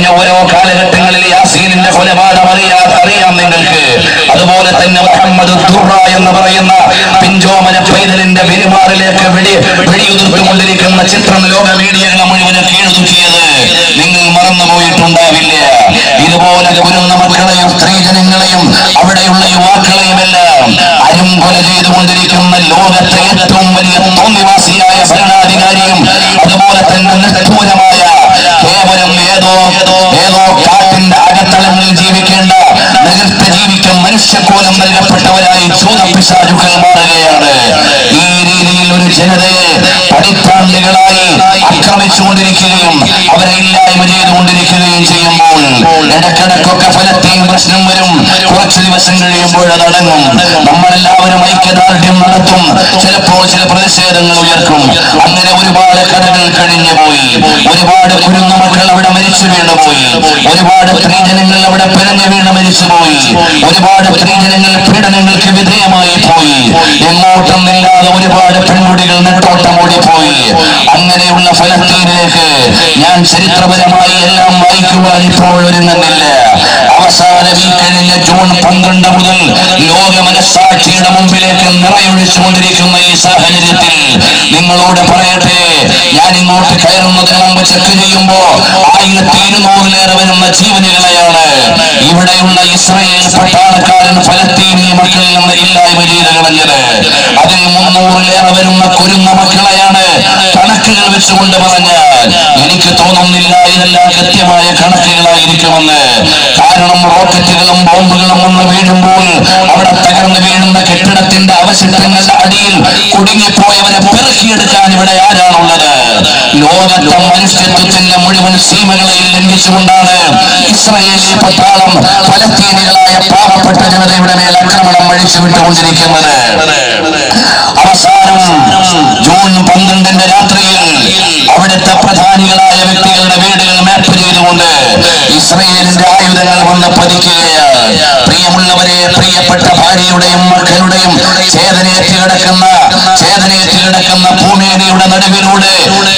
കഴിഞ്ഞ ഓരോ കാലഘട്ടങ്ങളിൽ യാസീനിന്റെ കൊലപാതകം അറിയാം നിങ്ങൾക്ക്. അതുപോലെ തന്നെ മുഹമ്മദ് ദുറ എന്ന് പറയുന്ന പിഞ്ചോമന പൈതലിന്റെ പെരുമാറിലേക്ക് വെടിയുതിർത്തുകൊണ്ടിരിക്കുന്ന ചിത്രം ലോക മീഡിയകളെ മുഴുവനും കീഴൊതുക്കിയത് നിങ്ങൾ മറന്നുപോയിട്ടുണ്ടാവില്ല. ഇതുപോലെ കുരുന്ന മക്കളെയും സ്ത്രീജനങ്ങളെയും അവിടെയുള്ള യുവാക്കളെയും എല്ലാം അരുംകൊല ചെയ്തുകൊണ്ടിരിക്കുന്ന ലോകത്തെ ഏറ്റവും വലിയ തോന്നിവാസിയായ ഭരണാധികാരിയും അതുപോലെ തന്നെ നിഷ്ഠൂരമായ കേവലം ഏതോ കാട്ടിന്റെ അകത്തളങ്ങളിൽ ജീവിക്കേണ്ട നഗരത്തെ ജീവിക്കാൻ മനുഷ്യക്കോലം നൽകപ്പെട്ടവരായി ചൂതപ്പിശാചുക്കൾ മാറുകയാണ്. ഈ രീതിയിൽ ഒരു ജനതയെ പതിറ്റാണ്ടുകളായി ആക്രമിച്ചുകൊണ്ടിരിക്കുകയും അവരെ ഇല്ലായ്മ ചെയ്തുകൊണ്ടിരിക്കുകയും ചെയ്യുമ്പോൾ ഇടക്കിടക്കൊക്കെ ഫലസ്തീൻ പ്രശ്നം വരും. കുറച്ചു ദിവസം കഴിയുമ്പോൾ അതടങ്ങും. നമ്മളെല്ലാവരും ഐക്യദാർഢ്യം നടത്തും. ചിലപ്പോൾ ചില പ്രതിഷേധങ്ങൾ ഉയർക്കും. അങ്ങനെ ഒരുപാട് കഥകൾ കഴിഞ്ഞുപോയി. ഒരുപാട് കുരുന്ന മക്കൾ അവിടെ മരിച്ചു വീണുപോയി. ഒരുപാട് സ്ത്രീജനങ്ങൾ അവിടെ പിഴഞ്ഞു വീണ് മരിച്ചുപോയി. ഒരുപാട് സ്ത്രീജനങ്ങൾ പീഡനങ്ങൾക്ക് വിധേയമായി പോയി. എങ്ങോട്ടൊന്നില്ലാതെ ഒരുപാട് പെൺകുട്ടികൾ നെട്ടോട്ടം ഓടിപ്പോയി. അങ്ങനെയുള്ള ഫലസ്തീനിലേക്ക് ഞാൻ ചരിത്രപരമായി എല്ലാം വായിക്കുവാൻ ഇപ്പോൾ ഒരുങ്ങുന്നില്ല. അവസാനം ഈ കഴിഞ്ഞ ജൂൺ 12 മുതൽ ലോക മനസ്സാക്ഷിയുടെ മുമ്പിലേക്ക് നിറയൊഴിച്ചുകൊണ്ടിരിക്കുന്ന ഈ സാഹചര്യത്തിൽ നിങ്ങളോട് പറയട്ടെ, ഞാൻ ഇങ്ങോട്ട് കയറുന്നതിന് മുമ്പ് ചെക്ക് ചെയ്യുമ്പോ 1200-ലേറെ വരുന്ന ജീവനുകളെയാണ് ഇവിടെയുള്ള ഇസ്രായേൽ പട്ടാളക്കാരൻ ഫലസ്തീനി മക്കളിൽ നിന്ന് ഇല്ലായ്മ ചെയ്ത് കളഞ്ഞത്. അതിൽ 300-ലേറെ വരുന്ന കുരുന്ന മക്കളെയാണ് കണക്കുകൾ വെച്ചുകൊണ്ട് പറഞ്ഞാൽ എനിക്ക് തോന്നുന്നില്ല ഇതെല്ലാം കൃത്യമായ കണക്കുകളായിരിക്കുമെന്ന്. കാരണം റോക്കറ്റുകളും ബോംബുകളും വന്ന് വീഴുമ്പോൾ അവിടെ തകർന്നു വീഴുന്ന കെട്ടിടത്തിന്റെ അവശിഷ്ടങ്ങളുടെ അടിയിൽ കുടുങ്ങിപ്പോയവരെ പെറുക്കിയെടുക്കാൻ ഇവിടെ ആരാണുള്ളത്? ലോകത്തെ മനുഷ്യത്വത്തിന്റെ മുഴുവൻ സീമകളെയും ലംഘിച്ചുകൊണ്ടാണ് ഇസ്രായേലി പട്ടാളം ഫലസ്തീനികളായ പാവപ്പെട്ട ജനതയുടെ മേൽ ആക്രമണം അഴിച്ചുവിട്ടുകൊണ്ടിരിക്കുന്നത്. അവസാനം ജൂൺ 12 രാത്രിയിൽ അവിടുത്തെ പ്രധാനികളായ വ്യക്തികളുടെ വീടുകൾ മാപ്പ് ചെയ്തുകൊണ്ട് ഇസ്രായേലിന്റെ ആയുധങ്ങൾ വന്ന് പതിക്കുകയാണ്. പ്രിയമുള്ളവരെ, പ്രിയപ്പെട്ട ഭാര്യയുടെയും മക്കളുടെയും ചേതനയേറ്റ് കിടക്കുന്ന ഭൂമേനിയുടെ നടുവിലൂടെ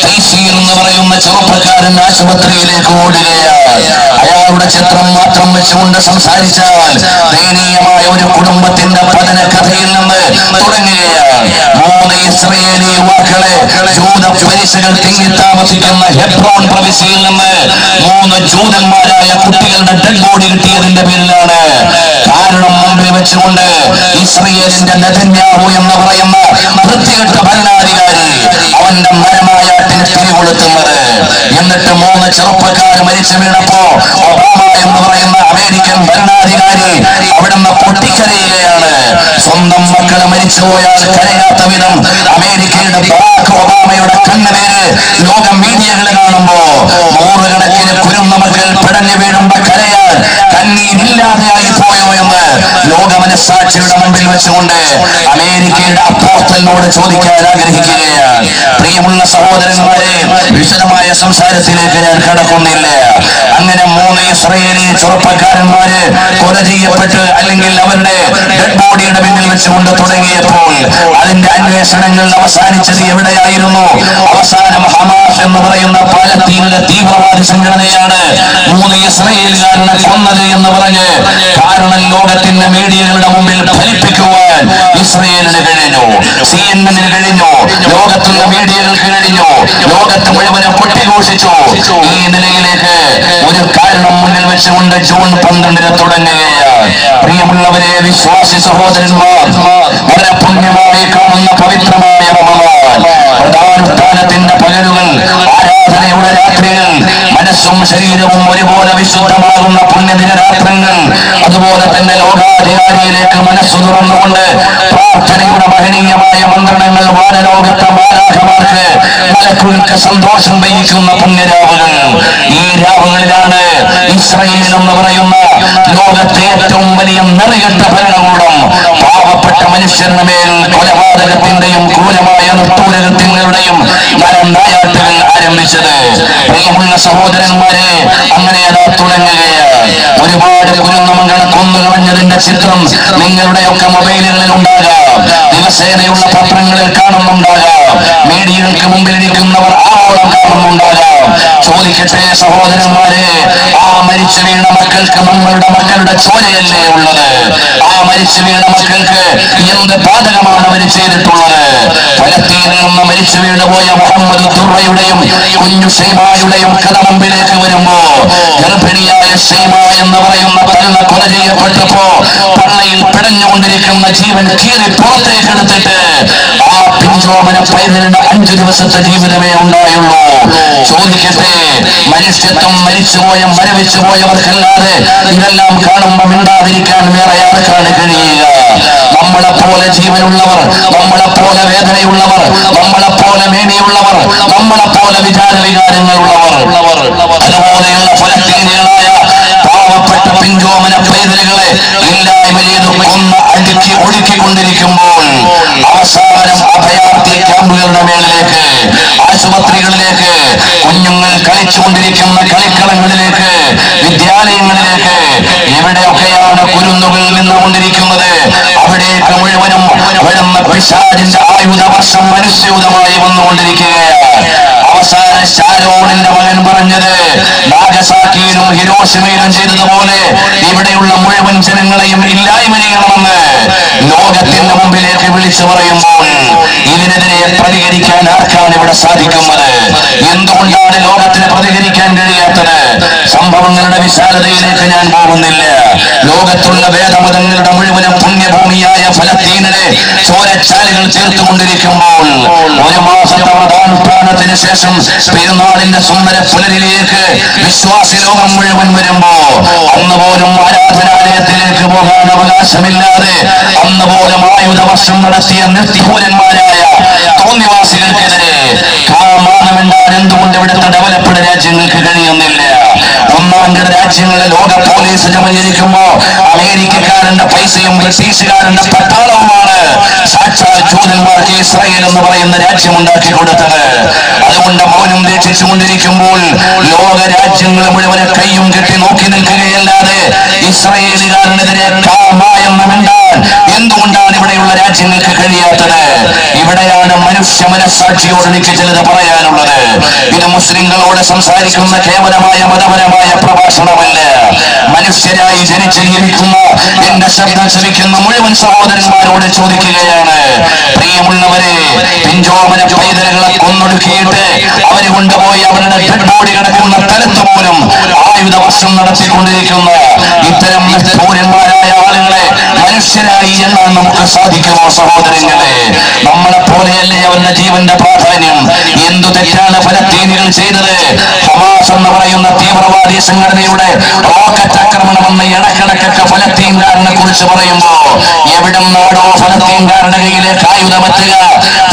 തൈസീർ എന്ന് പറയുന്ന ചെറുപ്പക്കാരൻ ആശുപത്രിയിലേക്ക് ഓടുകയാണ്. അയാളുടെ ചിത്രം മാത്രം വെച്ചുകൊണ്ട് സംസാരിച്ചാൽ ദയനീയമായ ഒരു കുടുംബത്തിന്റെ പതന കഥയിൽ നിന്ന് തുടങ്ങുകയാണ്. 3 ഇസ്രായേലി യുവാക്കളെ ജൂത പരിസകൾ തിങ്ങി താമസിക്കുന്ന ഹെബ്രോൺ പ്രവിശ്യയിൽ നിന്ന് 3 ജൂതന്മാരായ കുട്ടികളുടെ ഡെഡ് ബോഡി കിട്ടിയതിന്റെ പേരിലാണ്. കാരണം മുമ്പിൽ വെച്ചുകൊണ്ട് ഇസ്രായേലിന്റെ നെതന്യാഹു എന്ന് പറയുന്ന വൃത്തികെട്ട ഭരണാധികാരി അവന്റെ മരമായാട്ടിന് തിരികൊളുത്തുന്നത്. എന്നിട്ട് 3 ചെറുപ്പക്കാർ മരിച്ചു വീണപ്പോ ഒബാമ എന്ന് പറയുന്ന അമേരിക്കൻ ഭരണാധികാരി അവിടുന്ന് പൊട്ടിക്കരയുകയാണ്. സ്വന്തം മക്കളെ മരിച്ചുപോയാൽ കരയാത്ത വിധം അമേരിക്കയുടെ ബറാക് ഒബാമയുടെ കണ്ണുനീര് ലോക മീഡിയകളെ കാണുമ്പോ നൂറുകണക്കിന് കുരുന്ന മക്കൾ പിടഞ്ഞു വീഴുമ്പോ കരയാൻ കണ്ണീരില്ലാതെയായി പോയോ എന്ന് ലോക മനസ്സാക്ഷിയുടെ മുമ്പിൽ വെച്ചുകൊണ്ട് അമേരിക്കയുടെ അപ്പോസ്തലനോട് ചോദിക്കാൻ ആഗ്രഹിക്കുകയാണ്. പ്രിയമുള്ള സഹോദരന്മാരെ, വിശദമായ സംസാരത്തിലേക്ക് ഞാൻ കടക്കുന്നില്ല. അങ്ങനെ 3 ഇസ്രായേലി ചെറുപ്പക്കാരന്മാര് കൊല ചെയ്യപ്പെട്ട് അല്ലെങ്കിൽ അവരുടെ ഡെഡ് ബോഡിയുടെ പിന്നിൽ വെച്ചുകൊണ്ട് തുടങ്ങിയപ്പോൾ അതിന്റെ അന്വേഷണങ്ങൾ അവസാനിച്ചത് എവിടെയായിരുന്നു? അവസാനം ഹമാസ് എന്ന് പറയുന്ന പാലസ്തീനിലെ തീവ്രവാദി സംഘടനയാണ് 3 ഇസ്രായേലുകാരനെ കൊന്നത് എന്ന് പറഞ്ഞ് കാരണം ലോകത്തിന്റെ മീഡിയകളുടെ മുമ്പിൽ ഫലിപ്പിക്കുവാൻ ഇസ്രായേലിന് കഴിഞ്ഞു, CNN കഴിഞ്ഞു, ലോകത്തുള്ള മീഡിയകൾക്ക് കഴിഞ്ഞു, ലോകത്ത് മുഴുവനും കൊട്ടിഘോഷിച്ചു. ഈ നിലയിലേക്ക് ഒരു കാരണം മുന്നിൽ വെച്ചുകൊണ്ട് ജൂൺ 12 തുടങ്ങുകയാണ്. പ്രിയമുള്ളവരെ, വിശ്വാസി സഹോദരന്മാർ, വളരെ പുണ്യമായി കാണുന്ന പവിത്രമായ റമളാൻ, പ്രധാനുഷ്ഠാനത്തിന്റെ പകലുകൾ, ആരാധനയുടെ രാത്രികൾ, മനസ്സും ശരീരവും ഒരുപോലെ വിശുദ്ധമാകുന്ന പുണ്യദിനരാത്രങ്ങൾ, അതുപോലെ തന്നെ ലോകാധികാരിയിലേക്ക് മനസ്സു തുറന്നുകൊണ്ട് പ്രാർത്ഥനയുടെ മഹനീയമായ മന്ത്രണങ്ങൾ വാനലോകത്തെ മാലാഖമാർക്ക് മലക്കുകൾക്ക് സന്തോഷം വഹിക്കുന്ന പുണ്യരാവുകൾ. ഈ രാവുകളിലാണ് ഇസ്രായേൽ എന്ന് പറയുന്ന ലോകത്തെ ഏറ്റവും വലിയ നിറകെട്ട ഭരണകൂടം പാവപ്പെട്ട മനുഷ്യരുടെ മേൽ കൊലപാതകത്തിന്റെയും ക്രൂരമായ നിർത്തൂരകത്തിങ്ങളുടെയും നായാട്ടുകൾ ആരംഭിച്ചത്. പ്രിയമുള്ള സഹോദരന്മാരെ, അങ്ങനെ അത് തുടങ്ങുകയാണ്. ഒരുപാട് കുരുന്നമങ്ങളെ കൊന്നുകളഞ്ഞതിന്റെ ചിത്രം നിങ്ങളുടെയൊക്കെ മൊബൈലുകളിൽ ഉണ്ടാകാം, ദിവസേനയുള്ള പത്രങ്ങളിൽ കാണുന്നുണ്ടാകാം, മീഡിയകൾക്ക് മുമ്പിൽ ഇരിക്കുന്നവർ ആവോളം കാണുന്നുണ്ടാകാം. ചോദിക്കട്ടെ, ചോദിക്കട്ടെ സഹോദരന്മാരെ, ആ മരിച്ചു വീണ മക്കൾക്ക് നമ്മളുടെ മക്കളുടെ ചോരയല്ലേ ഉള്ളത്? ആ മരിച്ചു വീണ മക്കൾക്ക് എന്ത് പാതകമാണ് അവർ ചെയ്തിട്ടുള്ളത്? ഫലസ്തീനിൽ നിന്ന് മരിച്ചു വീണുപോയ മുഹമ്മദ് തുറയുടെയും കുഞ്ഞു ഷൈബായുടെയും കഥ മുമ്പിലേക്ക് വരുമ്പോ, ഗർഭിണിയായ ഷൈബ എന്ന് പറയുന്ന തള്ള കൊല ചെയ്യപ്പെട്ടപ്പോ പള്ളയിൽ പിടഞ്ഞുകൊണ്ടിരിക്കുന്ന ജീവൻ കീറി പുറത്തേക്ക് എടുത്തിട്ട് ആ പിഞ്ചോമന പൈതലിന്റെ 5 ദിവസത്തെ ജീവിതമേ ഉണ്ടായുള്ളൂ. ചോദിക്കട്ടെ, മനുഷ്യത്വം മരിച്ചുപോയ മരവിച്ചുപോയവർക്കല്ലാതെ ഇതെല്ലാം കാണുമ്പോൾ മിണ്ടാതിരിക്കാൻ വേറെ ആർക്കാണ് കഴിയുക? നമ്മളെപ്പോലെ ജീവനുള്ളവർ, നമ്മളെപ്പോലെ വേദനയുള്ളവർ, നമ്മളെപ്പോലെ മേനിയുള്ളവർ, നമ്മളെപ്പോലെ വികാരങ്ങളുള്ളവർ, അതുപോലെയുള്ള ഫലസ്തീനികളായ പാവപ്പെട്ട പിഞ്ചോമന പൈതലുകളെ ഇല്ലായ്മ ചെയ്ത് കൊന്ന് അടുക്കി ഒഴുക്കിക്കൊണ്ടിരിക്കുമ്പോൾ അവസാനം അഭയാർത്ഥി ക്യാമ്പുകളുടെ മേളിലേക്ക്, ആശുപത്രികളിലേക്ക്, കുഞ്ഞുങ്ങൾ കളിച്ചുകൊണ്ടിരിക്കുന്ന കളിക്കളങ്ങളിലേക്ക്, വിദ്യാലയങ്ങളിലേക്ക്, എവിടെയൊക്കെയാണ് കുരുന്നുകൾ നിന്നുകൊണ്ടിരിക്കുന്നത് അവിടേക്ക് മുഴുവനും വരുന്ന പിശാചിന്റെ ആയുധവർഷം മനുഷ്യയുധമായി വന്നുകൊണ്ടിരിക്കുകയാണ്. അവസാന ഷാരോണിന്റെ മകൻ പറഞ്ഞത്, നാഗസാക്കിയിലും ഹിരോഷിമയിലും ചെയ്തതുപോലെ ഇവിടെയുള്ള മുഴുവൻ ജനങ്ങളെയും ഇല്ലായ്മ ചെയ്യണമെന്ന് ലോകത്തിന്റെ മുമ്പിലേക്ക് വിളിച്ചു പറയുമ്പോൾ ഇതിനെതിരെ പ്രതികരിക്കാൻ ആർക്കാണ് ഇവിടെ സാധിക്കുന്നത്? എന്തുകൊണ്ടാണ് ലോകത്തിന് പ്രതികരിക്കാൻ കഴിയാത്തത്? സംഭവങ്ങളുടെ വിശാലതയിലേക്ക് ഞാൻ പോകുന്നില്ല. ലോകത്തുള്ള വേദമതങ്ങളുടെ മുഴുവനും പുണ്യഭൂമിയായ ഫലസ്തീനിലെ ചോരച്ചാലുകൾ ചേർത്തുകൊണ്ടിരിക്കുമ്പോൾ 1 മാസത്തെ പ്രധാനുഷ്ഠാനത്തിന് ശേഷം പെരുന്നാളിന്റെ സുന്ദര പുലരിലേക്ക് വിശ്വാസി ലോകം മുഴുവൻ വരുമ്പോ അന്ന് പോലും ആരാധനാലയത്തിലേക്ക് പോകാൻ അവകാശമില്ലാതെ അന്ന് പോലും ആയുധവർഷം നടത്തിയ നിർത്തിപൂരന്മാരായ തോന്നിവാസികൾക്കെതിരെ കാമാനമിണ്ടാൻ എന്തുകൊണ്ട് ഇവിടുത്തെ ഡെവലപ്ഡ് രാജ്യങ്ങൾക്ക് കഴിയുന്നില്ല? ഒന്നാംകിട രാജ്യങ്ങളെ ലോക പോലീസ് ചമയിരിക്കുമ്പോ അമേരിക്കക്കാരന്റെ പൈസയും ബ്രിട്ടീഷുകാരന്റെ പട്ടാളവുമാണ് സാക്ഷാൽ ജൂതന്മാർക്ക് ഇസ്രായേൽ എന്ന് പറയുന്ന രാജ്യമുണ്ടാക്കി കൊടുത്തത്. അതുകൊണ്ട് മൗനം രക്ഷിച്ചുകൊണ്ടിരിക്കുമ്പോൾ ലോക രാജ്യങ്ങൾ മുഴുവനെ കയ്യും കെട്ടി നോക്കി നിൽക്കുകയല്ലാതെ ഇസ്രായേലുകാരനെതിരെ കാമായെന്നുണ്ടാൻ എന്തുകൊണ്ടാണ് ഇവിടെയുള്ള രാജ്യങ്ങൾക്ക് കഴിയാത്തത്? ഇവിടെയാണ് മനുഷ്യ മനസ്സാക്ഷിയോട് എനിക്ക് ചിലത് പറയാനുള്ളത്. ഇത് മുസ്ലിങ്ങളോട് സംസാരിക്കുന്ന കേവലമായ മതപരമായ പ്രഭാഷണമല്ല. മനുഷ്യരായി ജനിച്ചു ജീവിക്കുന്ന എന്റെ ശബ്ദം ശ്രമിക്കുന്ന മുഴുവൻ സഹോദരന്മാരോട് ചോദിക്കുകയാണ്, പ്രിയമുള്ളവരെ, പിഞ്ചോമന പൈതലുകളെ കൊന്നൊടുക്കിയിട്ട് അവര് കൊണ്ടുപോയി അവരുടെ ഡെഡ് ബോഡി കിടക്കുന്ന സ്ഥലത്ത് പോലും ആയുധവർഷം നടത്തിക്കൊണ്ടിരിക്കുന്ന ഇത്തരം നിഷ്ഠൂരന്മാരായ ആളുകളെ മനുഷ്യരായി എണ്ണാൻ നമുക്ക് സാധിക്കുമോ? സഹോദരങ്ങളെ, നമ്മളെപ്പോലെയല്ലേ അവരുടെ ജീവന്റെ പ്രാധാന്യം? എന്തു തെറ്റാണ് ഫലസ്തീനികൾ ചെയ്തത്? ഹമാസ് എന്ന് പറയുന്ന തീവ്രവാദി സംഘടനയുടെ റോക്കറ്റ് ആക്രമണമെന്ന് ഇടക്കിടക്കൊക്കെ ഫലസ്തീൻകാരനെ കുറിച്ച് പറയുമ്പോ എവിടുന്നാടോ ഫലസ്തീൻകാരുടെ കയ്യിലേക്ക് ആയുധമെത്തുക?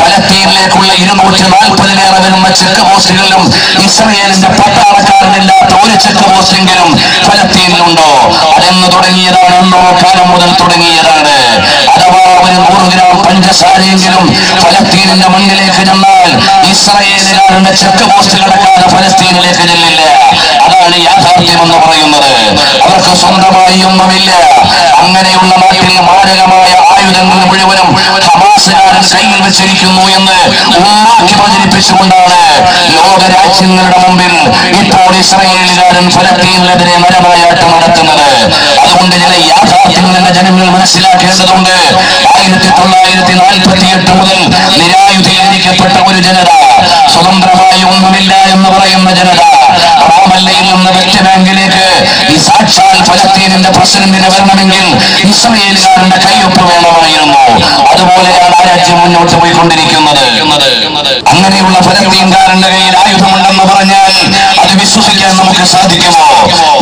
ഫലസ്തീനിലേക്കുള്ള 240-ലേറെ വരുന്ന ചെക്ക് പോസ്റ്റുകളിലും ഇസ്രായേലിന്റെ പട്ടാളക്കാരനില്ലാത്ത ഒരു ചെക്ക് പോസ്റ്റെങ്കിലും ഫലസ്തീനിലുണ്ടോ? അതെന്ന് തുടങ്ങിയതാണ്, എന്നോ കാലം മുതൽ തുടങ്ങിയതാണ്. അഥവാ ഒരു 100 ഗ്രാം പഞ്ചസാരയെങ്കിലും ഫലസ്തീനിന്റെ മണ്ണിലേക്ക് ചെന്നാൽ ഇസ്രായേലുകാരുടെ ചെക്ക് പോസ്റ്റ് കടക്കാതെ ഫലസ്തീനിലേക്ക് ചെല്ലില്ല. അതാണ് യാഥാർത്ഥ്യം എന്ന് പറയുന്നത്. അവർക്ക് സ്വന്തമായി ഒന്നുമില്ല. അങ്ങനെയുള്ള നാട്ടിൽ മാരകമായ ആയുധങ്ങൾ മുഴുവനും ഹമാസുകാരൻ കയ്യിൽ വെച്ചിരിക്കുന്നു എന്ന് ഉമ്മാക്കി പ്രചരിപ്പിച്ചുകൊണ്ടാണ് ലോകരാജ്യങ്ങളുടെ മുമ്പിൽ ഇപ്പോൾ ഇസ്രായേലുകാരൻ ഫലസ്തീനിനെതിരെ നരനായാട്ടം നടത്തുന്നത്. അതുകൊണ്ട് ചില യാഥാർത്ഥ്യങ്ങളുടെ ജനങ്ങൾ മനസ്സിലാക്കേണ്ടതുണ്ട്. 1948 മുതൽ നിരായുധീകരിക്കപ്പെട്ട ഒരു ജനത, സ്വതന്ത്രമായി ഒന്നുമില്ല എന്ന് പറയുന്ന ജനത, റാമല്ലയിൽ നിന്ന് വെസ്റ്റ് ബാങ്കിലേക്ക് ഈ സാക്ഷാൽ ഫലസ്തീനിന്റെ പ്രസിഡന്റിനെ വരണമെങ്കിൽ ഇസ്രായേലുകാരന്റെ കയ്യൊപ്പ് വേണമായിരുന്നു. അതുപോലെയാണ് ആ രാജ്യം മുന്നോട്ട് പോയിക്കൊണ്ടിരിക്കുന്നത്. അങ്ങനെയുള്ള ഫലസ്തീൻകാരന്റെ കയ്യിൽ ആയുധമുണ്ടെന്ന് പറഞ്ഞാൽ അത് വിശ്വസിക്കാൻ നമുക്ക് സാധിക്കുമോ?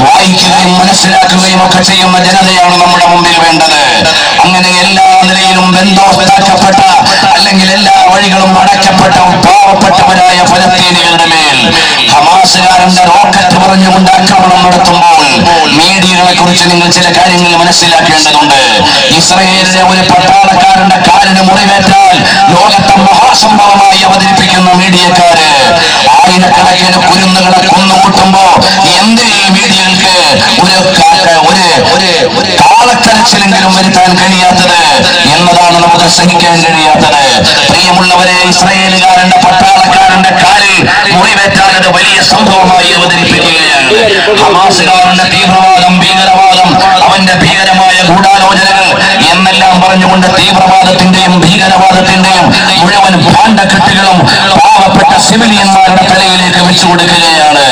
വായിക്കുകയും മനസ്സിലാക്കുകയും ഒക്കെ ചെയ്യുന്ന ജനതയാണ് നമ്മുടെ മുമ്പിൽ വേണ്ടത്. അങ്ങനെ എല്ലാ നിലയിലും ബന്ധോസ്ഥാക്കപ്പെട്ട അല്ലെങ്കിൽ എല്ലാ വഴികളും അടയ്ക്കപ്പെട്ട പാവപ്പെട്ടവരായ ഫലസ്തീനികളുടെ മേൽ ഹമാസുകാരന്റെ റോക്കറ്റ് പറഞ്ഞുകൊണ്ട് ആക്രമണം നടത്തുമ്പോൾ മീഡിയകളെ കുറിച്ച് നിങ്ങൾ ചില കാര്യങ്ങൾ മനസ്സിലാക്കേണ്ടതുണ്ട്. ഇസ്രായേലിലെ ഒരു പട്ടാളക്കാരന്റെ കാലിന് മുറിവേറ്റാൽ ലോകത്തെ മഹാസംഭവമായി അവതരിപ്പിക്കുന്ന മീഡിയക്കാര് ആയിരക്കണക്കിന് കുരുന്നുകളെ കൊന്നുകൂട്ടുമ്പോ എന്ത് ഈ മീഡിയകൾക്ക് ഒരു കാളക്കരച്ചിലെങ്കിലും വരുത്താൻ കഴിയാത്തത് എന്നതാണ് നമുക്ക് സഹിക്കാൻ കഴിയാത്തത്. പ്രിയമുള്ളവരെ, ഇസ്രായേലുകാരന്റെ പട്ടാളക്കാരന്റെ കാലിൽ മുറിവേറ്റാൽ അത് വലിയ വലിയ സംഭവമായി അവതരിപ്പിക്കുകയാണ്. ഹമാസുകാരന്റെ തീവ്രവാദം, ഭീകരവാദം, അവന്റെ ഭീകരമായ ഗൂഢാലോചനകൾ എന്നെല്ലാം പറഞ്ഞുകൊണ്ട് തീവ്രവാദത്തിന്റെയും ഭീകരവാദത്തിന്റെയും മുഴുവൻ ഭാണ്ഡക്കെട്ടുകളും പാവപ്പെട്ട സിവിലിയന്മാരുടെ തലയിലേക്ക് വെച്ചു കൊടുക്കുകയാണ്.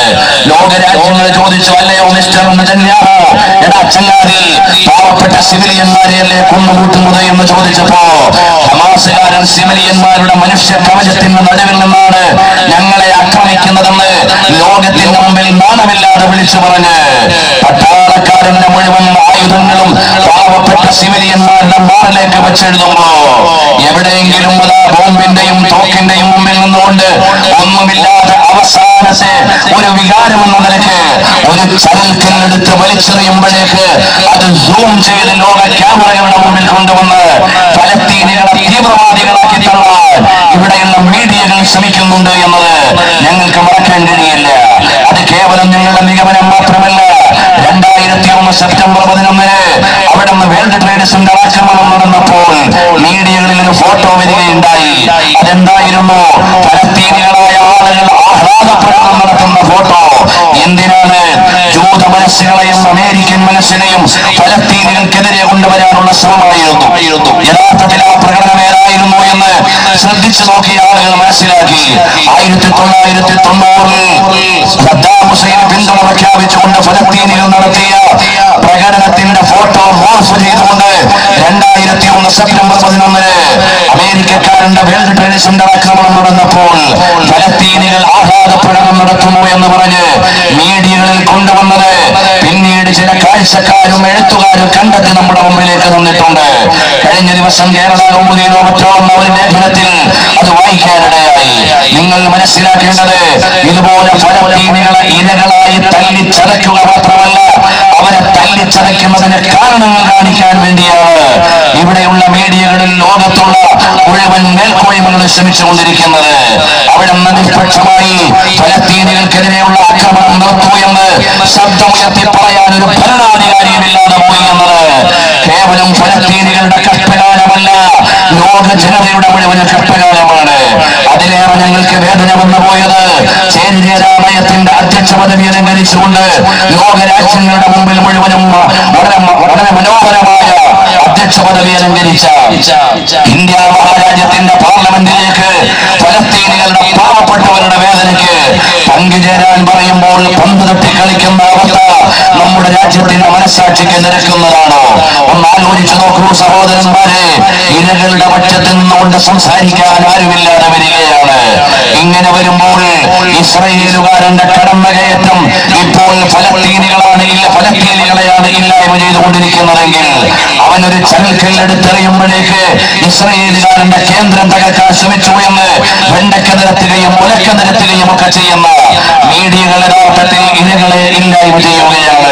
ലോകരാജ്യങ്ങൾ ചോദിച്ചു, അല്ലയോ മിസ്റ്റർ നെതന്യാഹു, എടാ ചങ്ങാതി, പാവപ്പെട്ട സിവിലിയന്മാരെയല്ലേ കൊന്നുകൂട്ടുന്നത് എന്ന് ചോദിച്ചപ്പോ ഹമാസുകാരൻ സിവിലിയന്മാരുടെ മനുഷ്യ കവചത്തിന്റെ നടുവിൽ നിന്നാണ് ഞങ്ങളെ ആക്രമിക്കുന്നതെന്ന് ലോകത്തിന്റെ മുമ്പിൽ നാണമില്ലാതെ വിളിച്ചു പറഞ്ഞ് പട്ടാളക്കാരന്റെ മുഴുവൻ ആയുധങ്ങളും പാവപ്പെട്ട സിവിലിയന്മാരുടെ മാറിലേക്ക് വെച്ചെഴുതുമ്പോ എവിടെയെങ്കിലും ബോംബിന്റെയും തോക്കിന്റെയും മുമ്പിൽ നിന്നുകൊണ്ട് ഒന്നുമില്ലാതെ അവസാനത്തെ ഒരു വികാരമെന്ന നിലയ്ക്ക് ഒരു ചരൽക്കല്ലെടുത്ത് വലിച്ചെറിയുമ്പോഴേക്ക് അത് സൂം ചെയ്ത് ലോക ക്യാമറകളുടെ മുമ്പിൽ കൊണ്ടുവന്ന് ഫലസ്തീനികളെ തീവ്രവാദികളാക്കി തള്ളാൻ ഇവിടെയുള്ള മീഡിയകൾ ശ്രമിക്കുന്നുണ്ട് എന്നത് ഞങ്ങൾക്ക് മറക്കാൻ കഴിയില്ല. അത് കേവലം ഞങ്ങളുടെ നിഗമനം മാത്രമല്ല. 2001 സെപ്റ്റംബർ 11 അവിടെ നിന്ന് വേൾഡ് ട്രേഡ് സെന്റർ ആക്രമണം നടന്നപ്പോൾ മീഡിയകളിൽ ഒരു ഫോട്ടോ വരികയുണ്ടായി. അതെന്തായിരുന്നു? ഫലസ്തീനികളായ ആളുകൾ ആഹ്ലാദപ്രകടനം നടത്തുന്ന ഫോട്ടോ. എന്തിനാണ്? ജൂത മനസ്സുകളെയും അമേരിക്കൻ മനസ്സിനെയും ഫലസ്തീനികൾക്കെതിരെ കൊണ്ടുവരാനുള്ള ശ്രമമായിരുന്നു. യഥാർത്ഥത്തിൽ ആ പ്രകടനം ഏതായിരുന്നു എന്ന് ശ്രദ്ധിച്ചു നോക്കിയ ആളുകൾ മനസ്സിലാക്കി. 1990 സദ്ദാം ഹുസൈൻ പിന്തുണ പ്രഖ്യാപിച്ചുകൊണ്ട് ഫലസ്തീനികൾ നടത്തിയ പ്രകടനത്തിന്റെ ഫോട്ടോ മോർഫ് ചെയ്തുകൊണ്ട് 2001 സെപ്റ്റംബർ 11 അമേരിക്കക്കാരന്റെ വേൾഡ് ട്രേഡ് സെന്റർ ആക്രമണം നടന്നപ്പോൾ ഫലസ്തീനികൾ ആഹ്ലാദ പ്രകടനം നടത്തുന്നു എന്ന് പറഞ്ഞ് മീഡിയകളിൽ കൊണ്ടുവന്നത് പിന്നീട് ചില കാഴ്ചക്കാരും എഴുത്തുകാരും കണ്ടെത്തി നമ്മുടെ മുമ്പിലേക്ക് തന്നിട്ടുണ്ട്. കഴിഞ്ഞ ദിവസം കേരള കൗമുദിയിലോ മറ്റോ ഒരു ലേഖനത്തിൽ അത് വായിക്കാനിടയായി. നിങ്ങൾ മനസ്സിലാക്കേണ്ടത് ഇതുപോലെ ഫലസ്തീനികളെ ഇരകളായി തല്ലിച്ചതയ്ക്കുക മാത്രമല്ല, അവരെ തല്ലിച്ചതയ്ക്കുന്നതിന് കാരണങ്ങൾ കാണിക്കാൻ വേണ്ടിയാണ് ഇവിടെയുള്ള മീഡിയകളിൽ ലോകത്തുള്ള മുഴുവൻ മേൽക്കോയ്മകൾ ശ്രമിച്ചുകൊണ്ടിരിക്കുന്നത്. അവിടെ നിഷ്പക്ഷമായി ഫലസ്തീനികൾക്കെതിരെയുള്ള ആക്രമണം നിർത്തൂ എന്ന് ശബ്ദമുയർത്തി പറയാൻ ഒരു ഭരണാധികാരിയുമില്ലാതെ പോയി എന്നത് കേവലം ഫലസ്തീനികളുടെ കഷ്ടകാലമല്ല, ലോക ജനതയുടെ മുഴുവൻ കഷ്ടകാലമാണ്. അതിലേറെ ഞങ്ങൾക്ക് വേദന വന്നു പോയത് ചേരിചേരാമയത്തിന്റെ അധ്യക്ഷ പദവി അലങ്കരിച്ചുകൊണ്ട് ലോകരാജ്യങ്ങളുടെ മുമ്പിൽ മുഴുവനും വളരെ മനോഹരമായ അധ്യക്ഷ പദവി അലങ്കരിച്ച ഇന്ത്യ മഹാരാജ്യത്തിന്റെ പാർലമെന്റിലേക്ക് ഫലസ്തീനികളുടെ പാവപ്പെട്ടവരുടെ വേദനയ്ക്ക് പങ്കുചേരാൻ പറയുമ്പോൾ പന്ത് തട്ടി കളിക്കുന്ന അവസ്ഥ നമ്മുടെ രാജ്യത്തിന്റെ മനസ്സാക്ഷിക്ക് നിരക്കുന്നതാണോ? ഒന്ന് ആലോചിച്ചു നോക്കൂ സഹോദരന്മാരെ. ഇരകളുടെ പക്ഷത്ത് നിന്നുകൊണ്ട് സംസാരിക്കാൻ ആരുമില്ലാതെ വരികയാണ്. ഇങ്ങനെ വരുമ്പോൾ ഇസ്രായേലുകാരന്റെ കടന്നുകയറ്റം ഇപ്പോൾ ഫലസ്തീനികളെയാണ് ഇല്ലായ്മ ചെയ്തുകൊണ്ടിരിക്കുന്നതെങ്കിൽ അവനൊരു ചരൽക്കല്ലെടുത്തെറിയുമ്പോഴേക്ക് ഇസ്രായേലുകാരന്റെ കേന്ദ്രം തകർക്കാൻ ശ്രമിച്ചു എന്ന് വെണ്ടക്ക നിരത്തുകയും മുലക്ക നിരത്തുകയും ഒക്കെ ചെയ്യുന്ന മീഡിയകൾ യഥാർത്ഥത്തിൽ ഇരകളെ ഇല്ലായ്മ ചെയ്യുകയാണ്.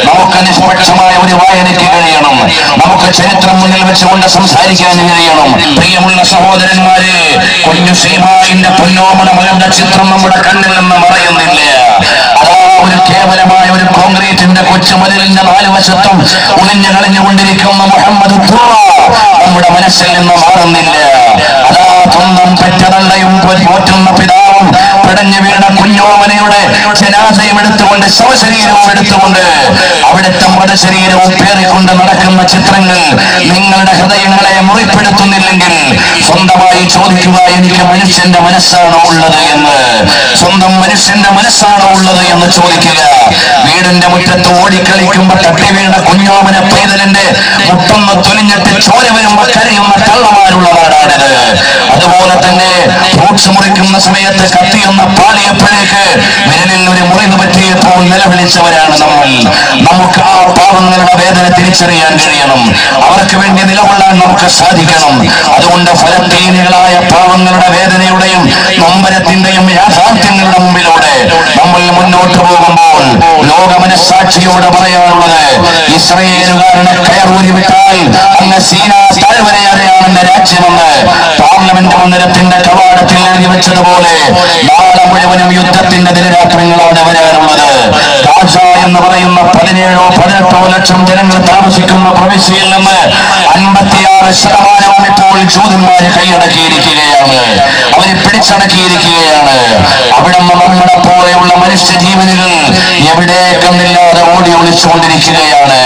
നമുക്ക് നിഷ്പക്ഷമായ ഒരു വായനയ്ക്ക് കഴിയണം. നമുക്ക് ചരിത്രം മുന്നിൽ വെച്ചുകൊണ്ട് സംസാരിക്കാൻ കഴിയണം. പ്രിയമുള്ള സഹോദരന്മാരെ, കുഞ്ഞു സീമായിന്റെ പൊന്നോമന മകളുടെ ചിത്രം നമ്മുടെ കണ്ണിൽ നിന്ന് മറയുന്നില്ല. അതാ ഒരു കേവലമായ ഒരു കോൺക്രീറ്റിന്റെ കൊച്ചുമതിലിന്റെ 4 വശത്തും ഒളിഞ്ഞു കളഞ്ഞുകൊണ്ടിരിക്കുന്ന മുഹമ്മദ് നമ്മുടെ മനസ്സിൽ നിന്ന് മാറുന്നില്ല. അതാ സ്വന്തം പെറ്റതള്ളയും പോറ്റുന്ന പിതാവും പിടഞ്ഞു വീണ കുഞ്ഞോമനയുടെ ജനാസയും എടുത്തുകൊണ്ട് ശവശരീരവും എടുത്തുകൊണ്ട് അവിടുത്തെ മൃതശരീരവും പേറിക്കൊണ്ട് നടക്കുന്ന ചിത്രങ്ങൾ നിങ്ങളുടെ ഹൃദയങ്ങളെ മുറിപ്പെടുത്തുന്നില്ലെങ്കിൽ സ്വന്തമായി ചോദിക്കുക, എനിക്ക് മനുഷ്യന്റെ മനസ്സാണോ ഉള്ളത് എന്ന്. സ്വന്തം മനുഷ്യന്റെ മനസ്സാണോ ഉള്ളത് എന്ന് ചോദിക്കുക. വീടിന്റെ മുറ്റത്ത് ഓടിക്കളിക്കുമ്പോ തട്ടി വീണ കുഞ്ഞോമന പൈതലിന്റെ മുട്ടൊന്ന് തൊലിഞ്ഞിട്ട് ചോര വരുമ്പോ കരയുന്ന കള്ളമാരുള്ള നാടാണിത്. അതുപോലെ തന്നെ ഫ്രൂട്ട്സ് മുറിക്കുന്ന സമയത്ത് കത്തിയൊന്ന് പാളിയപ്പോഴേക്ക് വിരലിൽ ഒരു മുറിവ് പറ്റിയപ്പോൾ നിലവിളിച്ചവരാണ് നമ്മൾ. നമുക്ക് ആ പാവങ്ങളുടെ വേദന തിരിച്ചറിയാൻ കഴിയണം. അവർക്ക് വേണ്ടി നിലകൊള്ളാൻ നമുക്ക് സാധിക്കണം. അതുകൊണ്ട് ഫലസ്തീനികളായ പാവങ്ങളുടെ വേദനയുടെയും നൊമ്പരത്തിന്റെയും യാഥാർത്ഥ്യങ്ങളുടെ മുമ്പിലൂടെ നമ്മൾ മുന്നോട്ട് പോകുമ്പോൾ ലോക മനസ്സാക്ഷിയോട് പറയാനുള്ളത്, ഇസ്രായേലുകാരുടെ കയറൂരി വിട്ടാൽ അങ്ങ് സീനാ താഴ്വരയാണ് എന്റെ രാജ്യമെന്ന് പാർലമെന്റ് മന്ദിരത്തിന്റെ കവാടത്തിൽ എഴുതി വെച്ചതുപോലെ നാളെ മുഴുവനും യുദ്ധത്തിന്റെ ദിനരാത്രങ്ങളാണ് വരാനുള്ളത്. ഗാസ എന്ന എന്ന് പറയുന്ന 17-18 ലക്ഷം ജനങ്ങൾ താമസിക്കുന്ന പ്രവിശ്യയിൽ നിന്ന് 56% ഇപ്പോൾ ജൂതന്മാര് കൈയടക്കിയിരിക്കുകയാണ്, അവരെ പിടിച്ചടക്കിയിരിക്കുകയാണ്. അവിടെ നിന്ന് നമ്മുടെ പോലെയുള്ള മനുഷ്യ ജീവനുകൾ എവിടേക്കെന്നില്ലാതെ ഓടി ഒളിച്ചുകൊണ്ടിരിക്കുകയാണ്.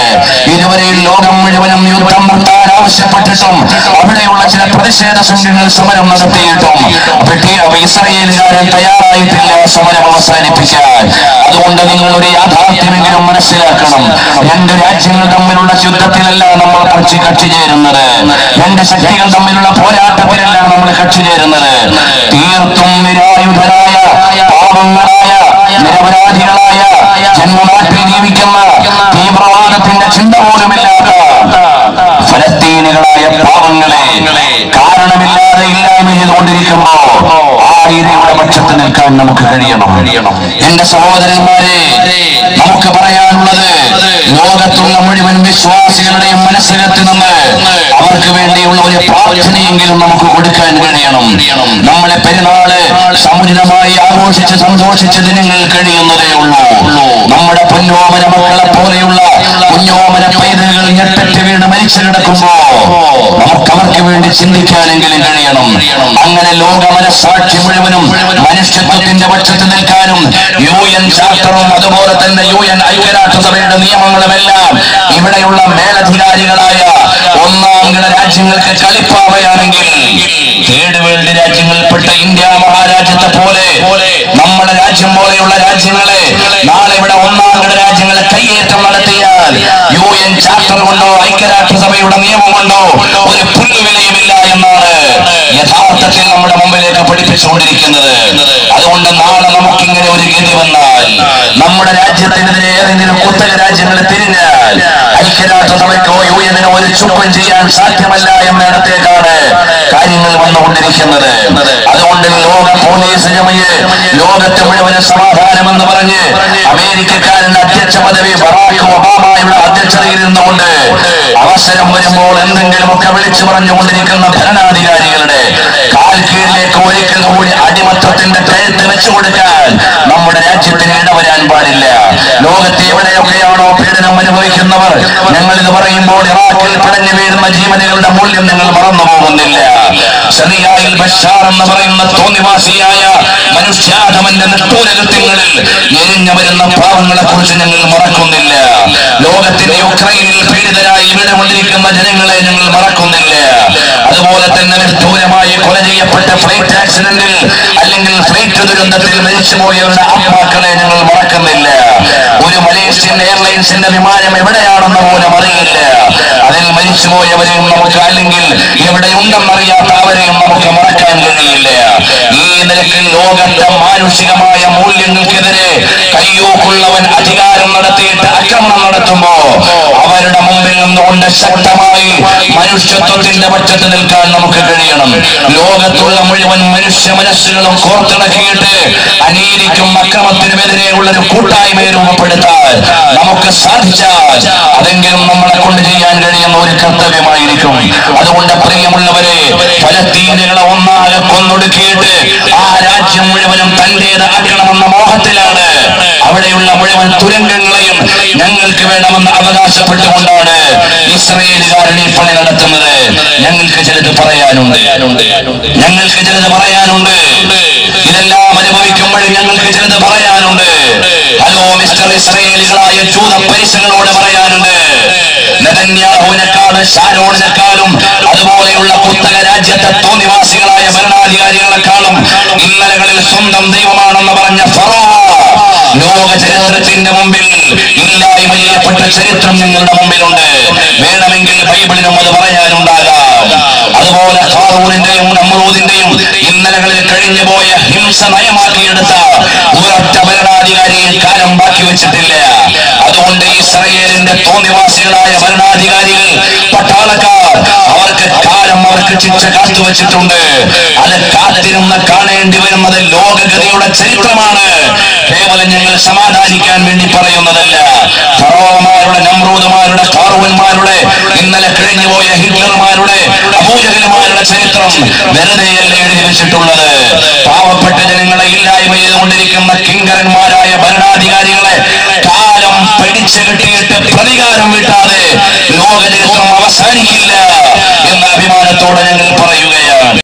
ഇതുവരെ ലോകം മുഴുവനും യുദ്ധം നിർത്താൻ ആവശ്യപ്പെട്ടിട്ടും അവിടെയുള്ള ചില പ്രതിഷേധ സംഘങ്ങൾ സമരം നടത്തിയിട്ടും ഇസ്രായേലുകാരൻ തയ്യാറായിട്ടില്ല സമരം അവസാനിപ്പിക്കാൻ. അതുകൊണ്ട് നിങ്ങൾ ഒരു യാഥാർത്ഥ്യമെങ്കിലും മനസ്സിലാക്കണം. രണ്ട് രാജ്യങ്ങൾ തമ്മിലുള്ള യുദ്ധത്തിലല്ല നമ്മൾ കക്ഷി ചേരുന്നത്, രണ്ട് ശക്തികൾ തമ്മിലുള്ള പോരാട്ടത്തിലല്ല നമ്മൾ കക്ഷി ചേരുന്നത്. തീർത്തും നിരായുധരായ പാവങ്ങളായ നിരപരാധികളായ ജന്മനാട്ടിൽ ജീവിക്കുന്ന തീവ്രവാദത്തിന്റെ ചിന്ത പോലുമില്ലാത്ത ഫലസ്തീനുകളായ പാവങ്ങളെ കാരണമില്ലാതെ ഇല്ലായ്മ ചെയ്തുകൊണ്ടിരിക്കുമ്പോ ആ ഇരയുടെ പക്ഷത്ത് നിൽക്കാൻ നമുക്ക് കഴിയണം. എന്റെ സഹോദരന്മാരെ, നമുക്ക് പറയാനുള്ളത് ലോകത്തുള്ള മുഴുവൻ വിശ്വാസികളുടെയും മനസ്സിലെത്തി നിന്ന് അവർക്ക് വേണ്ടിയുള്ള ഒരു പ്രാർത്ഥനയെങ്കിലും നമുക്ക് കൊടുക്കാൻ കഴിയണം. നമ്മളെ പെരുന്നാള് സമുചിതമായി ആഘോഷിച്ച് സന്തോഷിച്ച് ദിനങ്ങൾ കഴിയുന്നതേ ഉള്ളൂ. നമ്മുടെ പൊന്നോമന മക്കളെ പോലെയുള്ള കുഞ്ഞോമന പൈതലുകൾ ഞെട്ടറ്റ് വീണ് മരിച്ചു കിടക്കുമ്പോ നമുക്ക് അവർക്ക് വേണ്ടി ചിന്തിക്കാനെങ്കിലും കഴിയണം. അങ്ങനെ ലോക മനസാക്ഷി മുഴുവനും മനുഷ്യത്വത്തിന്റെ പക്ഷത്ത് നിൽക്കാനും UN ചാർട്ടറും അതുപോലെ തന്നെ UN ഐക്യരാഷ്ട്രസഭയുടെ നിയമങ്ങളുമെല്ലാം ഇവിടെയുള്ള മേലധികാരികളായ ഒന്നാംകിട രാജ്യങ്ങൾക്ക് കളിപ്പാവയാണെങ്കിൽ തേർഡ് വേൾഡ് രാജ്യങ്ങളിൽപ്പെട്ട ഇന്ത്യ മഹാരാജ്യത്തെ പോലെ നമ്മുടെ രാജ്യം പോലെയുള്ള രാജ്യങ്ങളെ നാളെ ഇവിടെ ഒന്നാംകിട രാജ്യങ്ങളെ കയ്യേറ്റം നടത്തിയാൽ UN ചാർട്ടർ കൊണ്ടോ ഐക്യരാഷ്ട്രസഭയുടെ നിയമം കൊണ്ടോ ഒരു പുല്ലുവിലയുമില്ല എന്നാണ് യഥാർത്ഥത്തിൽ നമ്മുടെ മുമ്പിലേക്ക് പഠിപ്പിച്ചുകൊണ്ടിരിക്കുന്നത്. അതുകൊണ്ട് നാളെ നമുക്കിങ്ങനെ ഒരു ഗതി വന്നാൽ, നമ്മുടെ രാജ്യത്തിനെതിരെ ഏതെങ്കിലും കുത്തക രാജ്യങ്ങൾ തിരിഞ്ഞാൽ ഐക്യരാഷ്ട്രസഭയ്ക്കോ UN-നോ ഒരു ചുക്കും ചെയ്യാൻ സാധ്യമല്ല എന്നിടത്തേക്കാണ് കാര്യങ്ങൾ വന്നുകൊണ്ടിരിക്കുന്നത്. അതുകൊണ്ട് ലോക പോലീസ് ജമയെ ലോകത്തെ മുഴുവൻ സമാധാനം എന്ന് പറഞ്ഞ് അമേരിക്കക്കാരന്റെ അധ്യക്ഷ പദവി ബറാക് ഒബാമയുടെ അധ്യക്ഷതയിൽ നിന്നുകൊണ്ട് അവസരം വരുമ്പോൾ എന്തെങ്കിലുമൊക്കെ വിളിച്ചു പറഞ്ഞുകൊണ്ടിരിക്കുന്ന ഭരണാധികാരികളുടെ കാൽ കീഴിലേക്ക് ഒരിക്കൽ കൂടി അടിമത്തത്തിന്റെ കഴുത്ത് വെച്ചു കൊടുക്കാൻ നമ്മുടെ രാജ്യത്തിന് ഇടവരാൻ പാടില്ല. ലോകത്തെ എവിടെയൊക്കെയാണോ പീഡനം അനുഭവിക്കുന്നവർ, ഞങ്ങൾ ഇത് പറയുമ്പോൾ ഇറാഖിൽ പിടഞ്ഞു വീഴുന്ന ജീവനുകളുടെ മൂല്യം നിങ്ങൾ മറന്നു പോകുന്നില്ല. സിറിയയിൽ ബഷാർ എന്ന് പറയുന്ന തോന്നിവാസിയായ മനുഷ്യാധമന്റെ നിഷ്ഠൂരകൃത്യങ്ങളിൽ എരിഞ്ഞു വരുന്ന പാവങ്ങളെ കുറിച്ച് ഞങ്ങൾ മറക്കുന്നില്ല. ലോകത്തിന്റെ യുക്രൈനിൽ പീഡിതരായി ഇവിടെ കൊണ്ടിരിക്കുന്ന ജനങ്ങളെ ഞങ്ങൾ മറക്കുന്നില്ല. അതുപോലെ തന്നെ നിഷ്ഠൂരമായി കൊല ചെയ്യപ്പെട്ട ഫ്ലൈറ്റ് ആക്സിഡന്റിൽ അല്ലെങ്കിൽ ഫ്ലൈറ്റ് ദുരന്തത്തിൽ മരിച്ചുപോയവരുടെ അമ്മാക്കളെ ഞങ്ങൾ മറക്കുന്നില്ല. ഒരു മലേഷ്യൻ എയർലൈൻസിന്റെ വിമാനം എവിടെയാണെന്ന് പോലും അറിയില്ല. അതിൽ മരിച്ചുപോയവരെയും നമുക്ക്, അല്ലെങ്കിൽ എവിടെയുണ്ടെന്നറിയാത്ത അവരെയും നമുക്ക് മറക്കാൻ കഴിയില്ല. ഈ നിലയ്ക്ക് ലോകത്തെ മാനുഷികമായ മൂല്യങ്ങൾക്കെതിരെ കയ്യൂക്കുള്ളവൻ അധികാരം നടത്തിയിട്ട് ആക്രമണം നടത്തുമ്പോ അവരുടെ മുമ്പിൽ നിന്നുകൊണ്ട് ശക്തമായി മനുഷ്യത്വത്തിന്റെ പക്ഷത്ത് നിൽക്കാൻ നമുക്ക് കഴിയണം. ലോകത്തുള്ള മുഴുവൻ മനുഷ്യ മനസ്സുകളും കോർത്തിണക്കിയിട്ട് അനീതിക്കും അക്രമത്തിനുമെതിരെയുള്ള ഒരു കൂട്ടായ്മയെ രൂപപ്പെടുത്താൻ നമുക്ക് സാധിച്ചാൽ അതെങ്കിലും നമ്മളെ കൊണ്ട് ചെയ്യാൻ കഴിയുന്ന ഒരു കർത്തവ്യമായിരിക്കും. അതുകൊണ്ട് പ്രിയമുള്ളവരെ, ഫലസ്തീനുകളെ ഒന്നാകെ കൊന്നൊടുക്കിയിട്ട് ആ രാജ്യം മുഴുവനും തന്റേതാക്കണമെന്ന മോഹത്തിലാണ് അവിടെയുള്ള മുഴുവൻ തുരങ്കങ്ങളെയും ഞങ്ങൾക്ക് വേണമെന്ന് അവകാശപ്പെട്ടുകൊണ്ടാണ് ഇസ്രായേലുകാരുടെ ഈ പണി നടത്തുന്നത്. ഞങ്ങൾക്ക് ചിലത് പറയാനുണ്ട്, ഞങ്ങൾക്ക് ചിലത് പറയാനുണ്ട്. ഇതെല്ലാം അനുഭവിക്കുമ്പോഴും ഞങ്ങൾക്ക് ചിലത് പറയാനുണ്ട്. ഹലോ മിസ്റ്റർ ഇസ്രായേലികളായ ജൂത പരിസകളോട് പറയാനുണ്ട്. നെതന്യാഹുവിനെക്കാളും ഷാരോണിനെക്കാളും അതുപോലെയുള്ള കുത്തക രാജ്യത്തെ തോന്നിവാസികളായ ഭരണാധികാരികളെക്കാളും ഇന്നലകളിൽ സ്വന്തം ദൈവമാണെന്ന് പറഞ്ഞ ഫറോ ലോക ചരിത്രത്തിന്റെ മുമ്പിൽ ഇല്ലായ്മ ചെയ്യപ്പെട്ട ചരിത്രം നിങ്ങളുടെ മുമ്പിലുണ്ട്. വേണമെങ്കിൽ ബൈബിളിനും അത് പറയാനുണ്ടാകാം. അതുപോലെ ഹാറൂനിന്റെയും നമ്രൂദിന്റെയും ഇന്നലകളിൽ കഴിഞ്ഞുപോയ ഹിംസ നയമാക്കിയെടുത്ത ഒരൊറ്റ ഭരണാധികാരിയെ കാലം ബാക്കി വെച്ചിട്ടില്ല. അതുകൊണ്ട് ഇസ്രായേലിന്റെ തോന്നിവാസികളായ ഭരണാധികാരികൾ, പട്ടാളക്കാർ, അവർക്ക് കാലം, അവർക്ക് ശിക്ഷ കാത്തുവച്ചിട്ടുണ്ട്. അത് കാത്തിരുന്ന് കാണേണ്ടി വരുന്നത് ലോകഗതിയുടെ ചരിത്രമാണ്. കേവലം ഞങ്ങൾ സമാധാനിക്കാൻ വേണ്ടി പറയുന്നതല്ല. ഫറോവമാരുടെ, നമ്രൂദുമാരുടെ, ഹാറൂന്മാരുടെ, ഇന്നലെ കഴിഞ്ഞുപോയ ഹിറ്റ്ലർമാരുടെ, അബൂജഹലുമാരുടെ ചരിത്രം വെറുതെയല്ല എഴുതി വെച്ചിട്ടുള്ളത്. പാവപ്പെട്ട ജനങ്ങളെ ഇല്ലായ്മ ചെയ്തുകൊണ്ടിരിക്കുന്ന കിങ്കരന്മാരായ ഭരണാധികാരികളെ കാലം പ്രതീക്ഷ